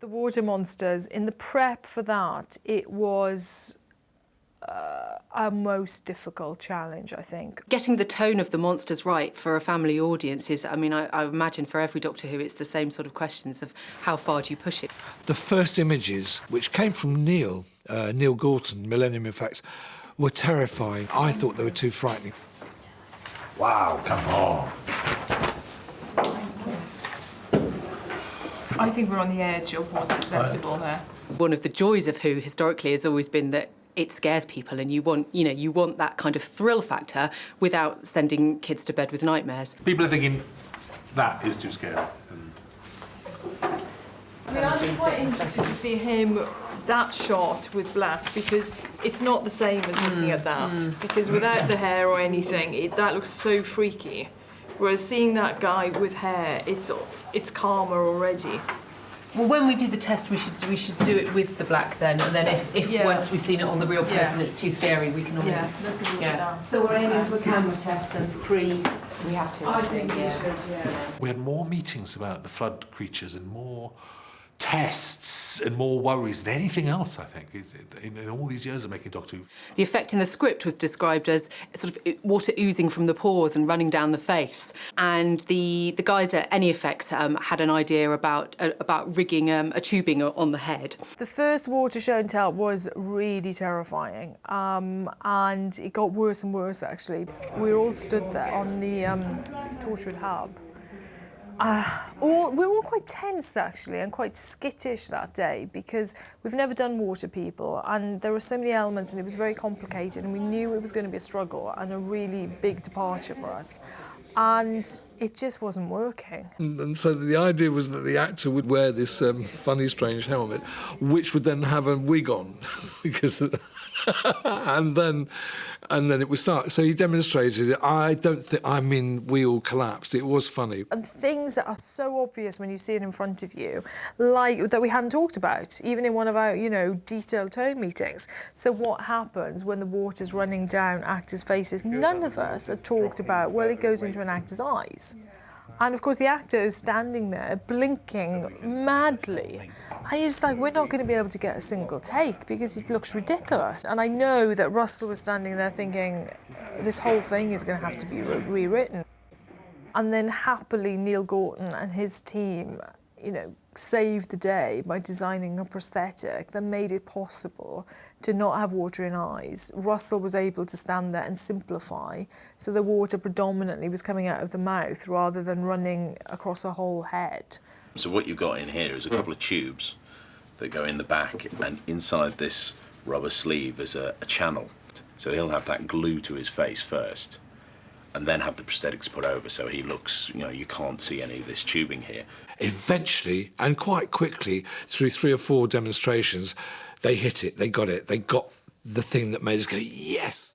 The water monsters, in the prep for that, it was our most difficult challenge, I think. Getting the tone of the monsters right for a family audience is, I mean, I imagine for every Doctor Who it's the same sort of questions of how far do you push it. The first images, which came from Neil Gorton, Millennium Effects, were terrifying. I thought they were too frightening. Wow, come on. I think we're on the edge of what's acceptable there. One of the joys of Who historically has always been that it scares people, and you want that kind of thrill factor without sending kids to bed with nightmares. People are thinking that is too scary. I mean, I'm quite interested to see him, that shot with black, because it's not the same as looking at that. Because without the hair or anything, that looks so freaky. Whereas seeing that guy with hair, it's calmer already. Well, when we do the test, we should do it with the black then, and then if once we've seen it on the real person, it's too scary, we can always. Yeah, let's have a look at that. So we're aiming for a camera test and pre. We have to. I think we should. Yeah. We had more meetings about the flood creatures and more tests and more worries than anything else, I think, in all these years of making Doctor Who. The effect in the script was described as sort of water oozing from the pores and running down the face. And the guys at Any Effects had an idea about rigging a tubing on the head. The first water show and tell was really terrifying, and it got worse and worse, actually. We were all stood there on the Torchwood Hub. We were all quite tense, actually, and quite skittish that day, because we've never done water people, and there were so many elements, and it was very complicated, and we knew it was going to be a struggle and a really big departure for us. And it just wasn't working. And so the idea was that the actor would wear this funny, strange helmet, which would then have a wig on, because... and then it would start. So he demonstrated it. We all collapsed. It was funny. And things that are so obvious when you see it in front of you, like that we hadn't talked about, even in one of our, detailed tone meetings. So what happens when the water's running down actors' faces? None of us had talked about, well, it goes into an actor's eyes. And of course the actor is standing there blinking madly. And you're just like, we're not going to be able to get a single take because it looks ridiculous. And I know that Russell was standing there thinking, this whole thing is going to have to be rewritten. And then happily Neil Gorton and his team, saved the day by designing a prosthetic that made it possible to not have water in eyes. Russell was able to stand there and simplify, so the water predominantly was coming out of the mouth rather than running across a whole head. So what you've got in here is a couple of tubes that go in the back, and inside this rubber sleeve is a channel. So he'll have that glued to his face first, and then have the prosthetics put over so he looks, you can't see any of this tubing here. Eventually, and quite quickly, through 3 or 4 demonstrations, they hit it, they got it, they got the thing that made us go, yes!